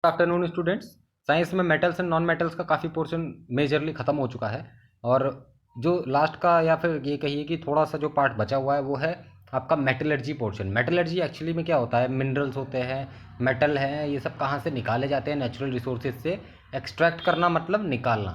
Afternoon students. Science में metals and non metals का काफ़ी पोर्शन मेजरली ख़त्म हो चुका है और जो लास्ट का या फिर ये कहिए कि थोड़ा सा जो पार्ट बचा हुआ है वो है आपका मेटलर्जी पोर्शन। मेटलर्जी एक्चुअली में क्या होता है, मिनरल्स होते हैं, मेटल हैं, ये सब कहाँ से निकाले जाते हैं, नेचुरल रिसोर्सेज से। एक्सट्रैक्ट करना मतलब निकालना।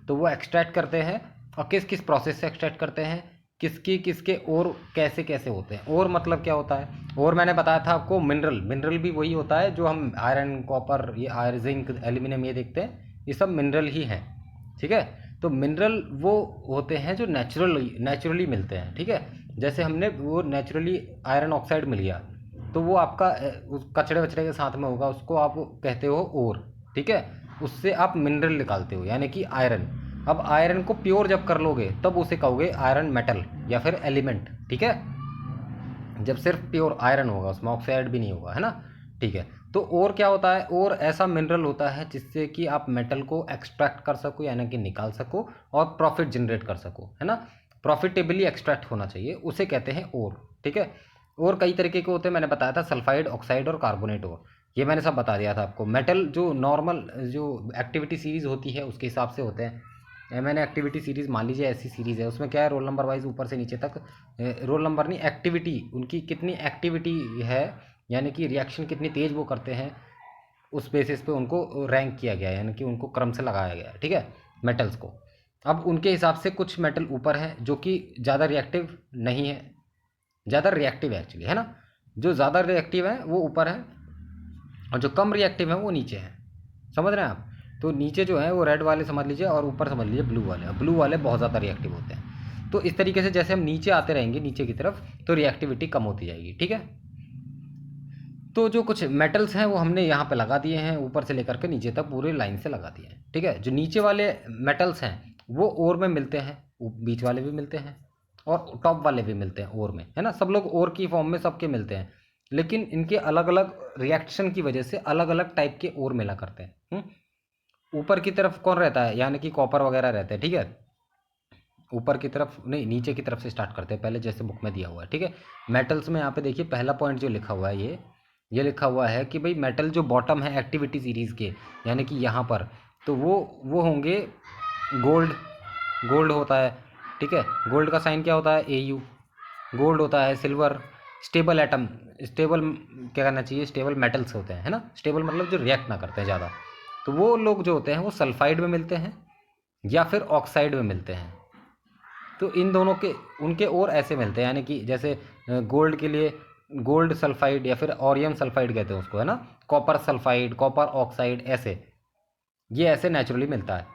तो वो एक्सट्रैक्ट करते हैं और किस किस प्रोसेस से एक्सट्रैक्ट करते हैं, किसकी किसके और कैसे कैसे होते हैं। और मतलब क्या होता है, और मैंने बताया था आपको मिनरल। मिनरल भी वही होता है जो हम आयरन, कॉपर, ये आयरन, जिंक, एल्यूमिनियम ये देखते हैं, ये सब मिनरल ही हैं। ठीक है। तो मिनरल वो होते हैं जो नेचुरली मिलते हैं। ठीक है। जैसे हमने वो नेचुरली आयरन ऑक्साइड मिल गया तो वो आपका उस कचड़े वचड़े के साथ में होगा, उसको आप कहते हो ओर। ठीक है। उससे आप मिनरल निकालते हो यानी कि आयरन। अब आयरन को प्योर जब कर लोगे तब उसे कहोगे आयरन मेटल या फिर एलिमेंट। ठीक है। जब सिर्फ प्योर आयरन होगा, उसमें ऑक्साइड भी नहीं होगा, है ना। ठीक है। तो और क्या होता है, और ऐसा मिनरल होता है जिससे कि आप मेटल को एक्सट्रैक्ट कर सको यानी कि निकाल सको और प्रॉफिट जनरेट कर सको, है ना। प्रॉफिटेबली एक्सट्रैक्ट होना चाहिए, उसे कहते हैं ओर। ठीक है। और कई तरीके के होते हैं, मैंने बताया था सल्फाइड, ऑक्साइड और कार्बोनेट ओर। ये मैंने सब बता दिया था आपको। मेटल जो नॉर्मल जो एक्टिविटी सीरीज होती है उसके हिसाब से होते हैं। मैंने एक्टिविटी सीरीज़ मान लीजिए ऐसी सीरीज़ है, उसमें क्या है, रोल नंबर वाइज ऊपर से नीचे तक, रोल नंबर नहीं, एक्टिविटी, उनकी कितनी एक्टिविटी है यानी कि रिएक्शन कितनी तेज़ वो करते हैं, उस बेसिस पे उनको रैंक किया गया है यानी कि उनको क्रम से लगाया गया है। ठीक है। मेटल्स को अब उनके हिसाब से कुछ मेटल ऊपर है जो कि ज़्यादा रिएक्टिव नहीं है, ज़्यादा रिएक्टिव है एक्चुअली, है ना। जो ज़्यादा रिएक्टिव है वो ऊपर है और जो कम रिएक्टिव है वो नीचे है। समझ रहे हैं आप। तो नीचे जो है वो रेड वाले समझ लीजिए और ऊपर समझ लीजिए ब्लू वाले। अब ब्लू वाले बहुत ज़्यादा रिएक्टिव होते हैं। तो इस तरीके से जैसे हम नीचे आते रहेंगे नीचे की तरफ तो रिएक्टिविटी कम होती जाएगी। ठीक है। तो जो कुछ मेटल्स हैं वो हमने यहाँ पे लगा दिए हैं, ऊपर से लेकर के नीचे तक पूरे लाइन से लगा दिए हैं। ठीक है। जो नीचे वाले मेटल्स हैं वो ओर में मिलते हैं, बीच वाले भी मिलते हैं और टॉप वाले भी मिलते हैं ओर में, है ना। सब लोग ओर की फॉर्म में सबके मिलते हैं, लेकिन इनके अलग अलग रिएक्शन की वजह से अलग अलग टाइप के ओर मिला करते हैं। ऊपर की तरफ कौन रहता है, यानी कि कॉपर वगैरह रहते हैं। ठीक है। ऊपर की तरफ नहीं, नीचे की तरफ से स्टार्ट करते हैं पहले, जैसे बुक में दिया हुआ है। ठीक है। मेटल्स में यहाँ पे देखिए पहला पॉइंट जो लिखा हुआ है, ये लिखा हुआ है कि भाई मेटल जो बॉटम है एक्टिविटी सीरीज़ के, यानी कि यहाँ पर, तो वो होंगे गोल्ड। गोल्ड होता है। ठीक है। गोल्ड का साइन क्या होता है, AU। गोल्ड होता है सिल्वर। स्टेबल एटम, स्टेबल क्या करना चाहिए, स्टेबल मेटल्स होते हैं, है ना। स्टेबल मतलब जो रिएक्ट ना करते हैं ज़्यादा। तो वो लोग जो होते हैं वो सल्फाइड में मिलते हैं या फिर ऑक्साइड में मिलते हैं। तो इन दोनों के उनके और ऐसे मिलते हैं, यानी कि जैसे गोल्ड के लिए गोल्ड सल्फाइड या फिर ऑरियम सल्फाइड कहते हैं उसको, है ना। कॉपर सल्फाइड, कॉपर ऑक्साइड, ऐसे ये ऐसे नेचुरली मिलता है।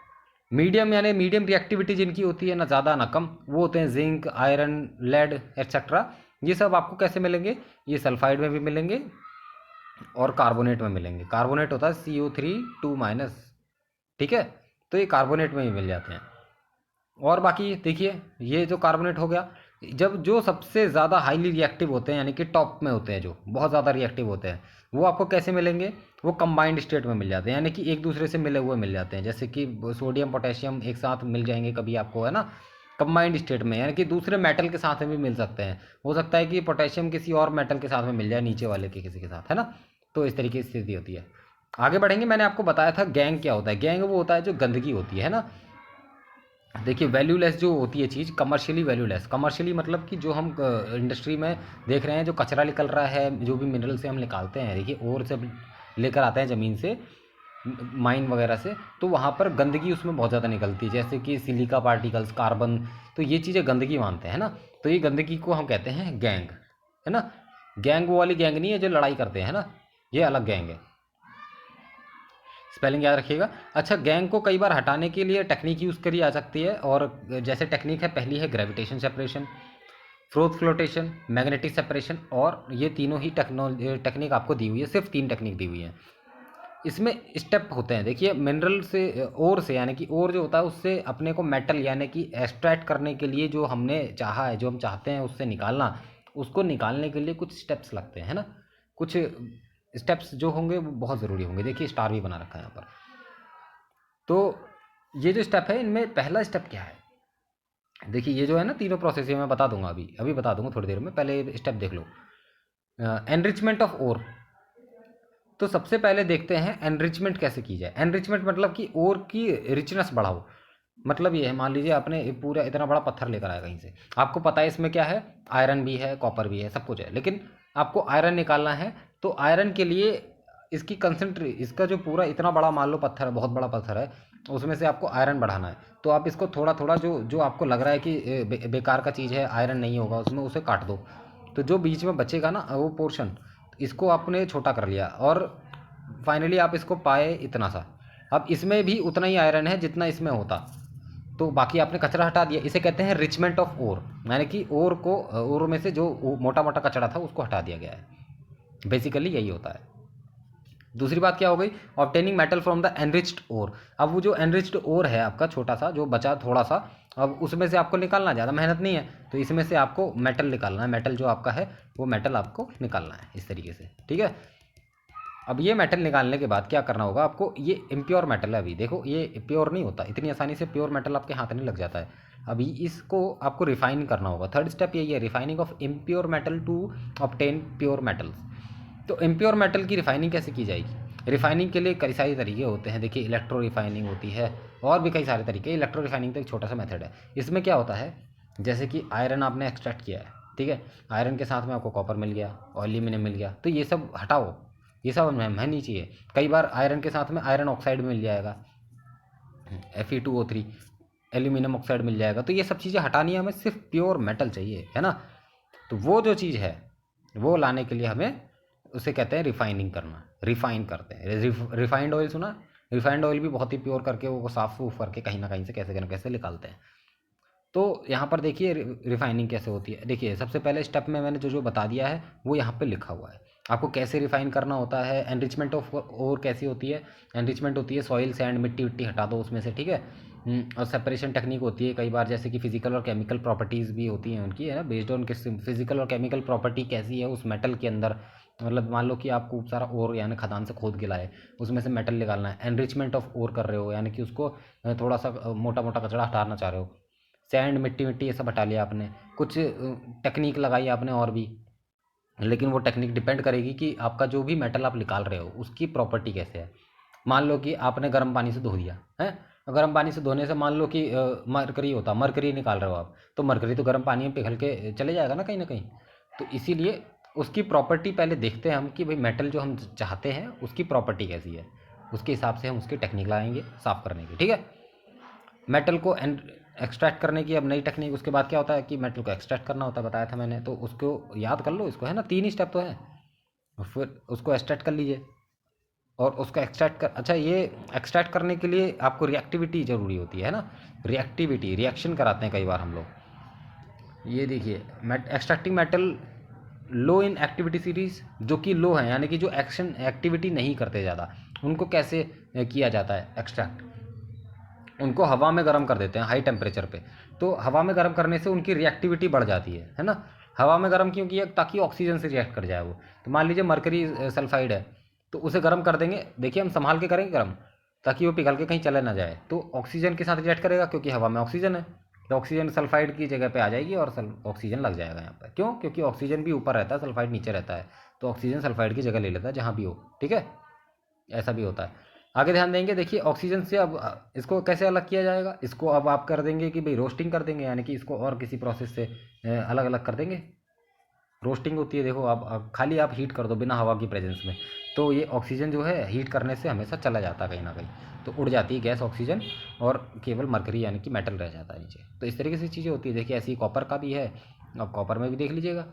मीडियम यानी मीडियम रिएक्टिविटी जिनकी होती है, ना ज़्यादा ना कम, वो होते हैं जिंक, आयरन, लेड एक्सेट्रा। ये सब आपको कैसे मिलेंगे, ये सल्फाइड में भी मिलेंगे और कार्बोनेट में मिलेंगे। कार्बोनेट होता है CO3 2-। ठीक है। तो ये कार्बोनेट में ही मिल जाते हैं। और बाकी देखिए ये जो कार्बोनेट हो गया, जब जो सबसे ज़्यादा हाईली रिएक्टिव होते हैं यानी कि टॉप में होते हैं, जो बहुत ज़्यादा रिएक्टिव होते हैं, वो आपको कैसे मिलेंगे, वो कंबाइंड स्टेट में मिल जाते हैं, यानी कि एक दूसरे से मिले हुए मिल जाते हैं। जैसे कि सोडियम पोटेशियम एक साथ मिल जाएंगे कभी आपको, है ना, कंबाइंड स्टेट में, यानी कि दूसरे मेटल के साथ में भी मिल सकते हैं। हो सकता है कि पोटेशियम किसी और मेटल के साथ में मिल जाए, नीचे वाले के किसी के साथ, है ना। तो इस तरीके की स्थिति होती है। आगे बढ़ेंगे। मैंने आपको बताया था गैंग क्या होता है। गैंग वो होता है जो गंदगी होती है ना। देखिए वैल्यूलेस जो होती है चीज़, कमर्शियली वैल्यूलेस। कमर्शियली मतलब कि जो हम इंडस्ट्री में देख रहे हैं, जो कचरा निकल रहा है, जो भी मिनरल से हम निकालते हैं, देखिए और से लेकर आते हैं ज़मीन से, माइन वगैरह से, तो वहाँ पर गंदगी उसमें बहुत ज़्यादा निकलती है, जैसे कि सिलिका पार्टिकल्स, कार्बन। तो ये चीज़ें गंदगी मानते हैं ना। तो ये गंदगी को हम कहते हैं गैंग, है ना। गैंग वो वाली गैंग नहीं है जो लड़ाई करते हैं ना, ये अलग गैंग है। स्पेलिंग याद रखिएगा। अच्छा, गैंग को कई बार हटाने के लिए टेक्निक यूज़ करी जा सकती है, और जैसे टेक्निक है, पहली है gravitation separation, fourth flotation, magnetic separation, और ये तीनों ही टेक्निक आपको दी हुई है। सिर्फ 3 टेक्निक दी हुई है। इसमें स्टेप होते हैं। देखिए मिनरल से, ओर से, यानी कि ओर जो होता है उससे अपने को मेटल यानी कि एक्सट्रैक्ट करने के लिए, जो हमने चाहा है, जो हम चाहते हैं उससे निकालना, उसको निकालने के लिए कुछ स्टेप्स लगते हैं, है ना। कुछ स्टेप्स जो होंगे वो बहुत ज़रूरी होंगे। देखिए स्टार भी बना रखा है यहाँ पर। तो ये जो स्टेप है, इनमें पहला स्टेप क्या है, देखिए ये जो है ना, तीनों प्रोसेस, ये मैं बता दूंगा, अभी बता दूंगा थोड़ी देर में, पहले स्टेप देख लो। Enrichment of ore. तो सबसे पहले देखते हैं एनरिचमेंट कैसे की जाए। एनरिचमेंट मतलब कि ओर की रिचनेस बढ़ाओ। मतलब ये है, मान लीजिए आपने पूरा इतना बड़ा पत्थर लेकर आया कहीं से, आपको पता है इसमें क्या है, आयरन भी है, कॉपर भी है, सब कुछ है, लेकिन आपको आयरन निकालना है। तो आयरन के लिए इसकी कंसनट्रे इसका जो पूरा इतना बड़ा मान लो पत्थर है, बहुत बड़ा पत्थर है, उसमें से आपको आयरन बढ़ाना है। तो आप इसको थोड़ा थोड़ा जो जो आपको लग रहा है कि बेकार का चीज़ है, आयरन नहीं होगा उसमें, उसे काट दो। तो जो बीच में बचेगा ना वो पोर्शन, इसको आपने छोटा कर लिया और फाइनली आप इसको पाए इतना सा। अब इसमें भी उतना ही आयरन है जितना इसमें होता, तो बाकी आपने कचरा हटा दिया। इसे कहते हैं रिचमेंट ऑफ ओर, यानी कि ओर को, ओर में से जो मोटा मोटा कचरा था उसको हटा दिया गया है। बेसिकली यही होता है। दूसरी बात क्या हो गई, obtaining metal from the enriched ore. अब वो जो एनरिच्ड ओर है आपका छोटा सा जो बचा थोड़ा सा, अब उसमें से आपको निकालना, ज़्यादा मेहनत नहीं है, तो इसमें से आपको मेटल निकालना है। मेटल जो आपका है वो मेटल आपको निकालना है इस तरीके से, ठीक है। अब ये मेटल निकालने के बाद क्या करना होगा आपको, ये इम्प्योर मेटल है, अभी देखो ये प्योर नहीं होता, इतनी आसानी से प्योर मेटल आपके हाथ नहीं लग जाता है। अभी इसको आपको रिफाइन करना होगा। थर्ड स्टेप यही है, refining of impure metal to obtain pure metals. तो इम्प्योर मेटल की रिफाइनिंग कैसे की जाएगी। रिफाइनिंग के लिए कई सारे तरीके होते हैं, देखिए इलेक्ट्रो रिफाइनिंग होती है और भी कई सारे तरीके। इलेक्ट्रो रिफाइनिंग तो एक छोटा सा मेथड है। इसमें क्या होता है, जैसे कि आयरन आपने एक्सट्रैक्ट किया है, ठीक है, आयरन के साथ में आपको कॉपर मिल गया, एल्यूमिनियम मिल गया, तो ये सब हटाओ, ये सब हमें नहीं चाहिए। कई बार आयरन के साथ में आयरन ऑक्साइड मिल जाएगा, Fe2O3, एल्यूमिनियम ऑक्साइड मिल जाएगा, तो ये सब चीज़ें हटानी है हमें, सिर्फ प्योर मेटल चाहिए, है ना। तो वो जो चीज़ है वो लाने के लिए हमें, उसे कहते हैं रिफाइनिंग करना, रिफाइन करते हैं। रिफाइंड ऑयल सुना, रिफाइंड ऑयल भी बहुत ही प्योर करके वो साफ सूफ करके कहीं ना कहीं से कैसे ना कैसे निकालते हैं। तो यहाँ पर देखिए रिफाइनिंग कैसे होती है। देखिए सबसे पहले स्टेप में मैंने जो जो बता दिया है वो यहाँ पे लिखा हुआ है, आपको कैसे रिफाइन करना होता है। एनरिचमेंट ऑफ ओर कैसी होती है, एनरिचमेंट होती है सॉइल सैंड मिट्टी विट्टी हटा दो उसमें से, ठीक है। और सेपरेशन टेक्निक होती है कई बार, जैसे कि फिजिकल और केमिकल प्रॉपर्टीज़ भी होती हैं उनकी, है ना, बेस्ड ऑन किस फिजिकल और केमिकल प्रॉपर्टी कैसी है उस मेटल के अंदर। मतलब मान लो कि आप खूब सारा ओर यानी खदान से खोद के लाए, उसमें से मेटल निकालना है, एनरिचमेंट ऑफ ओर कर रहे हो, यानी कि उसको थोड़ा सा मोटा मोटा कचरा हटाना चाह रहे हो, सैंड मिट्टी मिट्टी ये सब हटा लिया आपने, कुछ टेक्निक लगाई आपने और भी। लेकिन वो टेक्निक डिपेंड करेगी कि आपका जो भी मेटल आप निकाल रहे हो उसकी प्रॉपर्टी कैसे है। मान लो कि आपने गर्म पानी से धो दिया है, गर्म पानी से धोने से मान लो कि मरकरी होता, मरकरी निकाल रहे हो आप, तो मरकरी तो गर्म पानी में पिघल के चले जाएगा ना कहीं ना कहीं। तो इसीलिए उसकी प्रॉपर्टी पहले देखते हैं हम कि भाई मेटल जो हम चाहते हैं उसकी प्रॉपर्टी कैसी है, उसके हिसाब से हम उसकी टेक्निक लगाएंगे साफ़ करने की, ठीक है। मेटल को एक्सट्रैक्ट करने की अब नई टेक्निक, उसके बाद क्या होता है कि मेटल को एक्सट्रैक्ट करना होता है, बताया था मैंने, तो उसको याद कर लो, इसको है ना, 3 ही स्टेप तो है। और फिर उसको एक्सट्रैक्ट कर लीजिए और उसको एक्सट्रैक्ट कर, अच्छा ये एक्सट्रैक्ट करने के लिए आपको रिएक्टिविटी ज़रूरी होती है ना, रिएक्टिविटी, रिएक्शन कराते हैं कई बार हम लोग। ये देखिए extracting metal low in activity series, जो कि लो है यानी कि जो एक्शन एक्टिविटी नहीं करते ज़्यादा, उनको कैसे किया जाता है एक्सट्रैक्ट, उनको हवा में गर्म कर देते हैं हाई टेम्परेचर पे। तो हवा में गर्म करने से उनकी रिएक्टिविटी बढ़ जाती है ना। हवा में गर्म क्यों किया, ताकि ऑक्सीजन से रिएक्ट कर जाए वो। तो मान लीजिए मरकरी सल्फाइड है, तो उसे गर्म कर देंगे, देखिए हम संभाल के करेंगे गर्म, ताकि वो पिघल के कहीं चले ना जाए, तो ऑक्सीजन के साथ रिएक्ट करेगा क्योंकि हवा में ऑक्सीजन है, तो ऑक्सीजन सल्फाइड की जगह पे आ जाएगी और ऑक्सीजन लग जाएगा यहाँ पर। क्यों, क्योंकि ऑक्सीजन भी ऊपर रहता है, सल्फाइड नीचे रहता है, तो ऑक्सीजन सल्फाइड की जगह ले लेता है जहाँ भी हो, ठीक है। ऐसा भी होता है। आगे ध्यान देंगे, देखिए ऑक्सीजन से अब इसको कैसे अलग किया जाएगा, इसको अब आप कर देंगे कि भाई रोस्टिंग कर देंगे, यानी कि इसको और किसी प्रोसेस से अलग अलग कर देंगे। रोस्टिंग होती है, देखो आप खाली आप हीट कर दो बिना हवा की प्रेजेंस में, तो ये ऑक्सीजन जो है हीट करने से हमेशा चला जाता है कहीं ना कहीं, तो उड़ जाती है गैस ऑक्सीजन और केवल मरकरी यानी कि मेटल रह जाता है नीचे। तो इस तरीके से चीज़ें होती है। देखिए ऐसी कॉपर का भी है, अब कॉपर में भी देख लीजिएगा।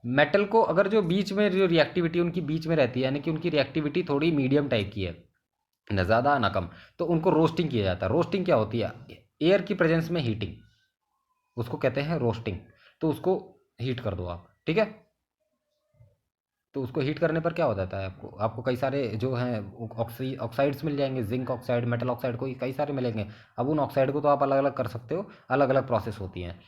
मेटल को अगर जो बीच में जो रिएक्टिविटी उनकी बीच में रहती है, यानी कि उनकी रिएक्टिविटी थोड़ी मीडियम टाइप की है, न ज़्यादा ना कम, तो उनको रोस्टिंग किया जाता है। रोस्टिंग क्या होती है, एयर की प्रेजेंस में हीटिंग, उसको कहते हैं रोस्टिंग। तो उसको हीट कर दो आप, ठीक है। तो उसको हीट करने पर क्या हो जाता है, आपको आपको कई सारे जो हैं ऑक्साइड्स मिल जाएंगे, जिंक ऑक्साइड, मेटल ऑक्साइड, कोई कई सारे मिलेंगे। अब उन ऑक्साइड को तो आप अलग अलग कर सकते हो, अलग अलग प्रोसेस होती हैं।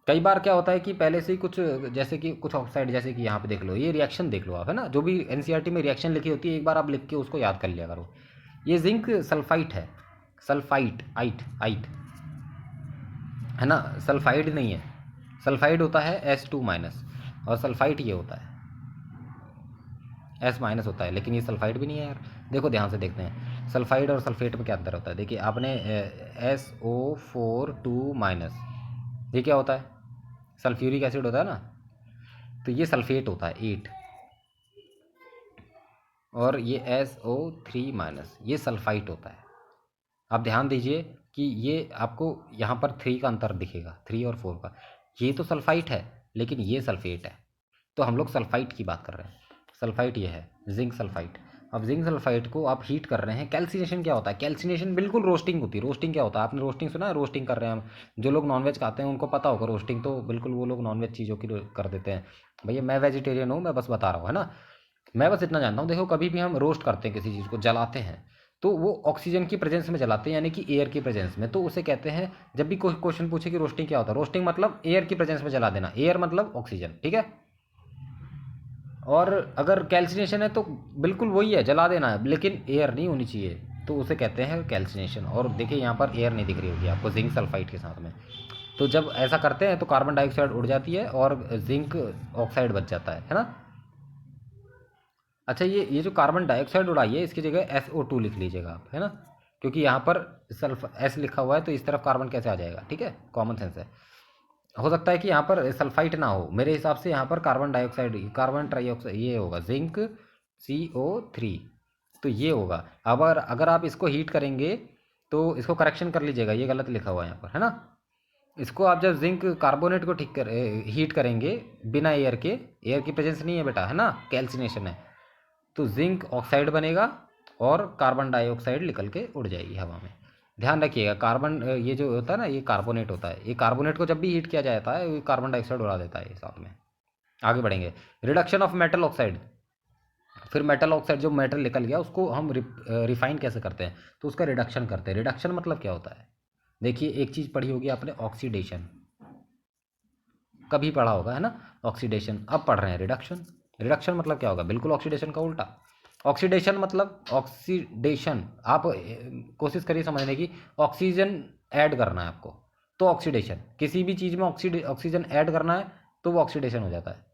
कई बार क्या होता है कि पहले से ही कुछ, जैसे कि कुछ ऑक्साइड, जैसे कि यहाँ पे देख लो, ये रिएक्शन देख लो आप, है ना, जो भी एनसीईआरटी में रिएक्शन लिखी होती है एक बार आप लिख के उसको याद कर लिया करो। ये जिंक सल्फाइट है, सल्फाइट आइट आइट, है ना, सल्फाइड नहीं है। सल्फाइड होता है H2 माइनस और सल्फाइट ये होता है एस माइनस होता है, लेकिन ये सल्फाइड भी नहीं है यार। देखो ध्यान से देखते हैं सल्फाइड और सल्फेट में क्या अंतर होता है। देखिए आपने SO4 2 माइनस, ये क्या होता है, सल्फ्यूरिक एसिड होता है ना, तो ये सल्फेट होता है 8, और ये SO3 माइनस ये सल्फाइट होता है। आप ध्यान दीजिए कि ये आपको यहाँ पर 3 का अंतर दिखेगा, 3 और 4 का। ये तो सल्फाइट है लेकिन ये सल्फेट है, तो हम लोग सल्फाइट की बात कर रहे हैं। सल्फाइट ये है जिंक सल्फाइट। अब जिंक सल्फाइट को आप हीट कर रहे हैं। कैल्सिनेशन क्या होता है, कैल्सिनेशन बिल्कुल रोस्टिंग होती है। रोस्टिंग क्या होता है, आपने रोस्टिंग सुना है, रोस्टिंग कर रहे हैं हम। जो लोग नॉनवेज खाते हैं उनको पता होगा रोस्टिंग, तो बिल्कुल वो लोग नॉनवेज चीज़ों की कर देते हैं। भैया मैं वेजिटेरियन हूँ, मैं बस बता रहा हूँ, है ना। मैं बस इतना जानता हूँ, देखो कभी भी हम रोस्ट करते हैं किसी चीज़ को, जलाते हैं, तो वो ऑक्सीजन की प्रेजेंस में जलाते हैं, यानी कि एयर की प्रेजेंस में, तो उसे कहते हैं। जब भी कोई क्वेश्चन पूछे कि रोस्टिंग क्या होता है, रोस्टिंग मतलब एयर की प्रेजेंस में जला देना, एयर मतलब ऑक्सीजन, ठीक है। और अगर कैल्सिनेशन है तो बिल्कुल वही है, जला देना है, लेकिन एयर नहीं होनी चाहिए, तो उसे कहते हैं कैल्सिनेशन। और देखिए यहाँ पर एयर नहीं दिख रही होगी आपको जिंक सल्फाइड के साथ में। तो जब ऐसा करते हैं तो कार्बन डाइऑक्साइड उड़ जाती है और जिंक ऑक्साइड बच जाता है ना। अच्छा ये जो कार्बन डाइऑक्साइड उड़ाई है, इसकी जगह SO2 लिख लीजिएगा आप, है ना, क्योंकि यहाँ पर सल्फ एस लिखा हुआ है, तो इस तरफ कार्बन कैसे आ जाएगा, ठीक है, कॉमन सेंस है। हो सकता है कि यहाँ पर सल्फाइट ना हो, मेरे हिसाब से यहाँ पर कार्बन डाइऑक्साइड, कार्बन ट्राइऑक्साइड ये होगा, जिंक CO3, तो ये होगा। अब अगर आप इसको हीट करेंगे तो इसको करेक्शन कर लीजिएगा, ये गलत लिखा हुआ है यहाँ पर, है ना। इसको आप जब जिंक कार्बोनेट को ठीक कर हीट करेंगे बिना एयर के, एयर की प्रेजेंस नहीं है बेटा, है ना, कैल्सिनेशन है, तो जिंक ऑक्साइड बनेगा और कार्बन डाइऑक्साइड निकल के उड़ जाएगी हवा में। ध्यान रखिएगा कार्बन ये जो होता है ना, ये कार्बोनेट होता है, ये कार्बोनेट को जब भी हीट किया जाता है ये कार्बन डाइऑक्साइड उड़ा देता है ये साथ में। आगे बढ़ेंगे, रिडक्शन ऑफ मेटल ऑक्साइड। फिर मेटल ऑक्साइड जो मेटल निकल गया उसको हम रिफाइन कैसे करते हैं, तो उसका रिडक्शन करते हैं। रिडक्शन मतलब क्या होता है, देखिए एक चीज़ पढ़ी होगी आपने, ऑक्सीडेशन, कभी पढ़ा होगा, है ना, ऑक्सीडेशन। अब पढ़ रहे हैं रिडक्शन। रिडक्शन मतलब क्या होगा, बिल्कुल ऑक्सीडेशन का उल्टा। ऑक्सीडेशन मतलब ऑक्सीडेशन, आप कोशिश करिए समझने की, ऑक्सीजन ऐड करना है आपको, तो ऑक्सीडेशन, किसी भी चीज़ में ऑक्सीजन ऐड करना है तो वो ऑक्सीडेशन हो जाता है।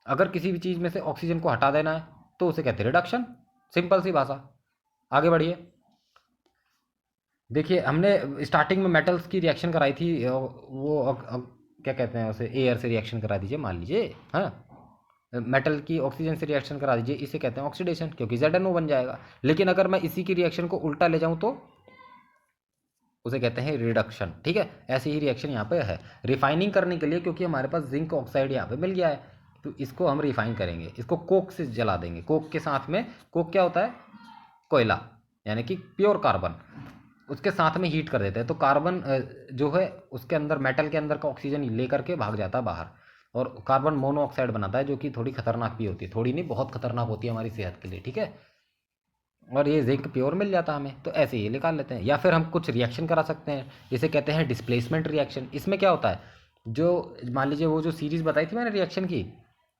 अगर किसी भी चीज़ में से ऑक्सीजन को हटा देना है तो उसे कहते हैं रिडक्शन, सिंपल सी भाषा। आगे बढ़िए, देखिए हमने स्टार्टिंग में मेटल्स की रिएक्शन कराई थी, वो क्या कहते हैं उसे, एयर से रिएक्शन करा दीजिए मान लीजिए, हाँ, मेटल की ऑक्सीजन से रिएक्शन करा दीजिए, इसे कहते हैं ऑक्सीडेशन, क्योंकि ZnO बन जाएगा। लेकिन अगर मैं इसी की रिएक्शन को उल्टा ले जाऊं तो उसे कहते हैं रिडक्शन, ठीक है। ऐसी ही रिएक्शन यहाँ पे है रिफाइनिंग करने के लिए, क्योंकि हमारे पास जिंक ऑक्साइड यहाँ पे मिल गया है, तो इसको हम रिफाइन करेंगे, इसको कोक से जला देंगे। कोक के साथ में, कोक क्या होता है, कोयला, यानी कि प्योर कार्बन, उसके साथ में हीट कर देते हैं, तो कार्बन जो है उसके अंदर, मेटल के अंदर का ऑक्सीजन लेकर के भाग जाता है बाहर, और कार्बन मोनोऑक्साइड बनाता है, जो कि थोड़ी खतरनाक भी होती है, थोड़ी नहीं बहुत खतरनाक होती है हमारी सेहत के लिए, ठीक है। और ये जिंक प्योर मिल जाता है हमें, तो ऐसे ही निकाल लेते हैं। या फिर हम कुछ रिएक्शन करा सकते हैं, इसे कहते हैं डिस्प्लेसमेंट रिएक्शन। इसमें क्या होता है, जो मान लीजिए वो जो सीरीज़ बताई थी मैंने रिएक्शन की,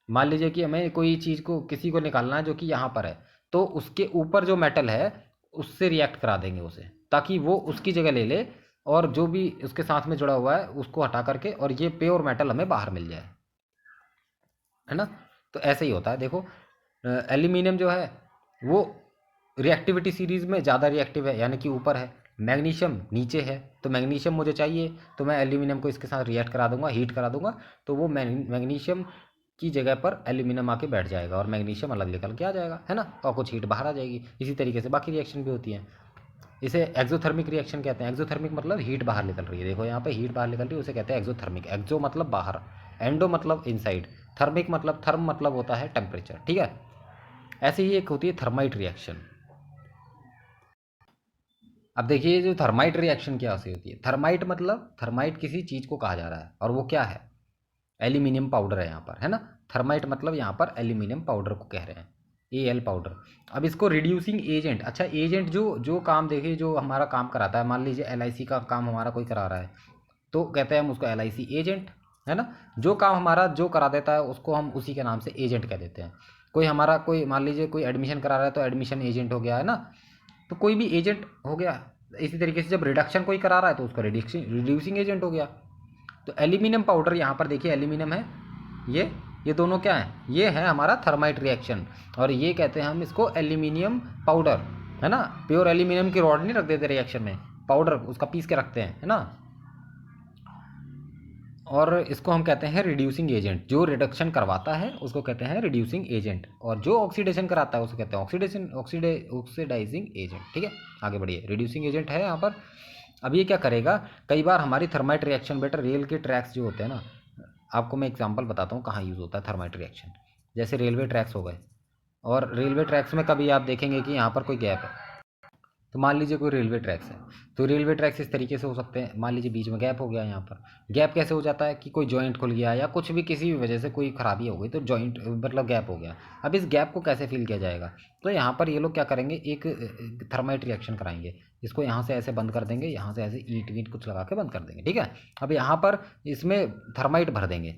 मान लीजिए कि हमें कोई चीज़ को, किसी को निकालना है जो कि यहाँ पर है, तो उसके ऊपर जो मेटल है उससे रिएक्ट करा देंगे उसे, ताकि वो उसकी जगह ले ले, और जो भी उसके साथ में जुड़ा हुआ है उसको हटा करके, और ये प्योर मेटल हमें बाहर मिल जाए, है ना। तो ऐसे ही होता है। देखो एल्यूमिनियम जो है वो रिएक्टिविटी सीरीज़ में ज़्यादा रिएक्टिव है, यानी कि ऊपर है। मैग्नीशियम नीचे है, तो मैग्नीशियम मुझे चाहिए तो मैं एल्यूमिनियम को इसके साथ रिएक्ट करा दूंगा, हीट करा दूंगा, तो वो मैग्नीशियम की जगह पर एल्यूमिनियम आके बैठ जाएगा और मैग्नीशियम अलग निकल के आ जाएगा, है ना, और कुछ हीट बाहर आ जाएगी। इसी तरीके से बाकी रिएक्शन भी होती हैं। इसे एक्सोथर्मिक रिएक्शन कहते हैं। एक्सोथर्मिक मतलब हीट बाहर निकल रही है, देखो यहाँ पे हीट बाहर निकल रही है, उसे कहते हैं एक्सोथर्मिक। एक्सो मतलब बाहर, एंडो मतलब इनसाइड, थर्मिक मतलब, थर्म मतलब होता है टेम्परेचर, ठीक है। ऐसे ही एक होती है थर्माइट रिएक्शन। अब देखिए जो थर्माइट रिएक्शन क्या से होती है, थर्माइट मतलब, थर्माइट किसी चीज़ को कहा जा रहा है, और वो क्या है, एल्यूमिनियम पाउडर है यहाँ पर, है ना। थर्माइट मतलब यहाँ पर एल्यूमिनियम पाउडर को कह रहे हैं, Al पाउडर। अब इसको रिड्यूसिंग एजेंट, अच्छा एजेंट जो जो काम, देखिए जो हमारा काम कराता है, मान लीजिए LIC का काम हमारा कोई करा रहा है, तो कहते हैं हम उसको LIC एजेंट, है ना। जो काम हमारा जो करा देता है उसको हम उसी के नाम से एजेंट कह देते हैं। कोई हमारा, कोई मान लीजिए कोई एडमिशन करा रहा है तो एडमिशन एजेंट हो गया, है ना, तो कोई भी एजेंट हो गया। इसी तरीके से जब रिडक्शन कोई करा रहा है तो उसका रिड्यूसिंग एजेंट हो गया। तो एल्यूमिनियम पाउडर यहाँ पर देखिए, एल्यूमिनियम है, ये ये दोनों क्या हैं, ये है हमारा थर्माइट रिएक्शन। और ये कहते हैं हम इसको एल्यूमिनियम पाउडर, है ना। प्योर एल्यूमिनियम की रॉड नहीं रख देते रिएक्शन में, पाउडर उसका पीस के रखते हैं, है ना। और इसको हम कहते हैं रिड्यूसिंग एजेंट। जो रिडक्शन करवाता है उसको कहते हैं रिड्यूसिंग एजेंट, और जो ऑक्सीडेशन कराता है उसको कहते हैं ऑक्सीडाइजिंग एजेंट। ठीक है, आगे बढ़िए। रिड्यूसिंग एजेंट है यहाँ पर। अब ये क्या करेगा, कई बार हमारी थर्माइट रिएक्शन, बेटा रेल के ट्रैक्स जो होते हैं ना, आपको मैं एग्जांपल बताता हूँ कहाँ यूज़ होता है थर्माइट रिएक्शन। जैसे रेलवे ट्रैक्स हो गए, और रेलवे ट्रैक्स में कभी आप देखेंगे कि यहाँ पर कोई गैप है। तो मान लीजिए कोई रेलवे ट्रैक्स है, तो रेलवे ट्रैक्स इस तरीके से हो सकते हैं। मान लीजिए बीच में गैप हो गया, यहाँ पर गैप कैसे हो जाता है कि कोई जॉइंट खुल गया या कुछ भी किसी भी वजह से कोई खराबी हो गई, तो जॉइंट मतलब गैप हो गया। अब इस गैप को कैसे फिल किया जाएगा, तो यहाँ पर ये लोग क्या करेंगे, एक थर्माइट रिएक्शन कराएंगे। इसको यहाँ से ऐसे बंद कर देंगे, यहाँ से ऐसे ईंट वीट कुछ लगा के बंद कर देंगे। ठीक है, अब यहाँ पर इसमें थर्माइट भर देंगे,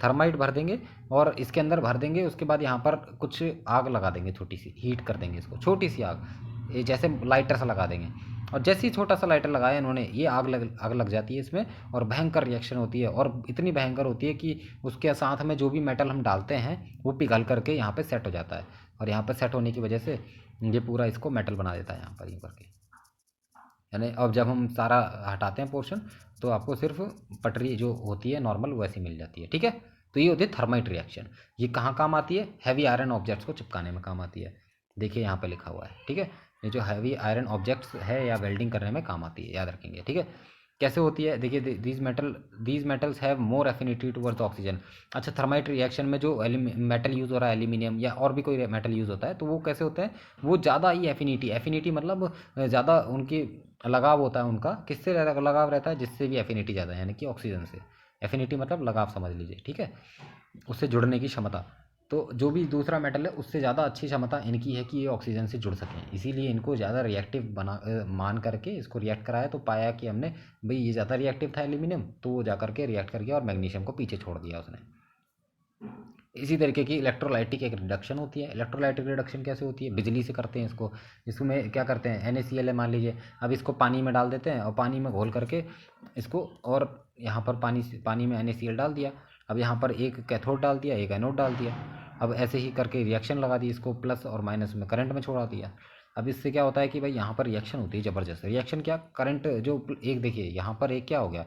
थर्माइट भर देंगे और इसके अंदर भर देंगे। उसके बाद यहाँ पर कुछ आग लगा देंगे, छोटी सी हीट कर देंगे इसको, छोटी सी आग, ये जैसे लाइटर सा लगा देंगे। और जैसे ही छोटा सा लाइटर लगाया इन्होंने, ये आग लग जाती है इसमें, और भयंकर रिएक्शन होती है। और इतनी भयंकर होती है कि उसके साथ में जो भी मेटल हम डालते हैं वो पिघल करके यहाँ पे सेट हो जाता है। और यहाँ पे सेट होने की वजह से ये पूरा इसको मेटल बना देता है यहाँ पर यूँ करके। यानी अब जब हम सारा हटाते हैं पोर्शन, तो आपको सिर्फ पटरी जो होती है नॉर्मल वैसी मिल जाती है। ठीक है, तो ये होती है थर्माइट रिएक्शन। ये कहाँ काम आती है, हैवी आयरन ऑब्जेक्ट्स को चिपकाने में काम आती है। देखिए यहाँ पे लिखा हुआ है। ठीक है, ये जो हैवी आयरन ऑब्जेक्ट्स है या वेल्डिंग करने में काम आती है, याद रखेंगे। ठीक है, कैसे होती है, देखिए these metals have more affinity towards oxygen. अच्छा, थर्माइट रिएक्शन में जो मेटल यूज़ हो रहा है, एल्यूमिनियम या और भी कोई मेटल यूज़ होता है, तो वो कैसे होते हैं, वो ज़्यादा ही एफिनिटी मतलब ज़्यादा उनकी लगाव होता है। उनका किससे लगाव रहता है, जिससे भी एफिनिटी ज़्यादा है, यानी कि ऑक्सीजन से। एफिनिटी मतलब लगाव समझ लीजिए। ठीक है, उससे जुड़ने की क्षमता। तो जो भी दूसरा मेटल है उससे ज़्यादा अच्छी क्षमता इनकी है कि ये ऑक्सीजन से जुड़ सकें, इसीलिए इनको ज़्यादा रिएक्टिव मान करके इसको रिएक्ट कराया। तो पाया कि हमने भाई ये ज़्यादा रिएक्टिव था एल्यूमिनियम, तो वो जा करके रिएक्ट कर गया और मैग्नीशियम को पीछे छोड़ दिया उसने। इसी तरीके की इलेक्ट्रोलाइटिक एक रिडक्शन होती है। इलेक्ट्रोलाइटिक रिडक्शन कैसे होती है, बिजली से करते हैं इसको। इसमें क्या करते हैं, NaCl है मान लीजिए, अब इसको पानी में डाल देते हैं और पानी में घोल करके इसको, और यहाँ पर पानी में NaCl डाल दिया। अब यहाँ पर एक कैथोड डाल दिया, एक एनोड डाल दिया। अब ऐसे ही करके रिएक्शन लगा दी, इसको प्लस और माइनस में करंट में छोड़ा दिया। अब इससे क्या होता है कि भाई यहाँ पर रिएक्शन होती है ज़बरदस्त। रिएक्शन क्या, करंट जो एक देखिए यहाँ पर एक क्या हो गया,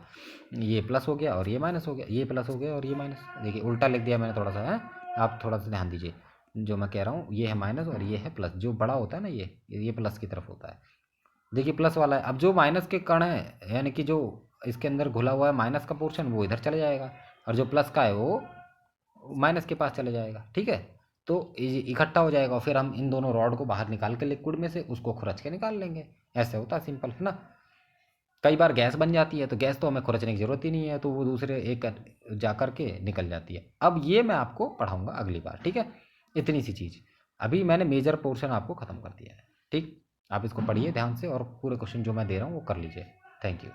ये प्लस हो गया और ये माइनस हो गया, ये प्लस हो गया और ये माइनस। देखिए उल्टा लिख दिया मैंने थोड़ा सा, है। आप थोड़ा सा ध्यान दीजिए, जो मैं कह रहा हूँ ये है माइनस और ये है प्लस। जो बड़ा होता है ना ये प्लस की तरफ होता है। देखिए प्लस वाला है। अब जो माइनस के कण है, यानी कि जो इसके अंदर घुला हुआ है माइनस का पोर्शन, वो इधर चले जाएगा, और जो प्लस का है वो माइनस के पास चले जाएगा। ठीक है, तो इकट्ठा हो जाएगा और फिर हम इन दोनों रॉड को बाहर निकाल के लिक्विड में से उसको खुरच के निकाल लेंगे। ऐसे होता है, सिंपल है ना। कई बार गैस बन जाती है, तो गैस तो हमें खुरचने की ज़रूरत ही नहीं है, तो वो दूसरे एक जा कर के निकल जाती है। अब ये मैं आपको पढ़ाऊँगा अगली बार। ठीक है, इतनी सी चीज़। अभी मैंने मेजर पोर्शन आपको ख़त्म कर दिया है। ठीक, आप इसको पढ़िए ध्यान से और पूरे क्वेश्चन जो मैं दे रहा हूँ वो कर लीजिए। Thank you.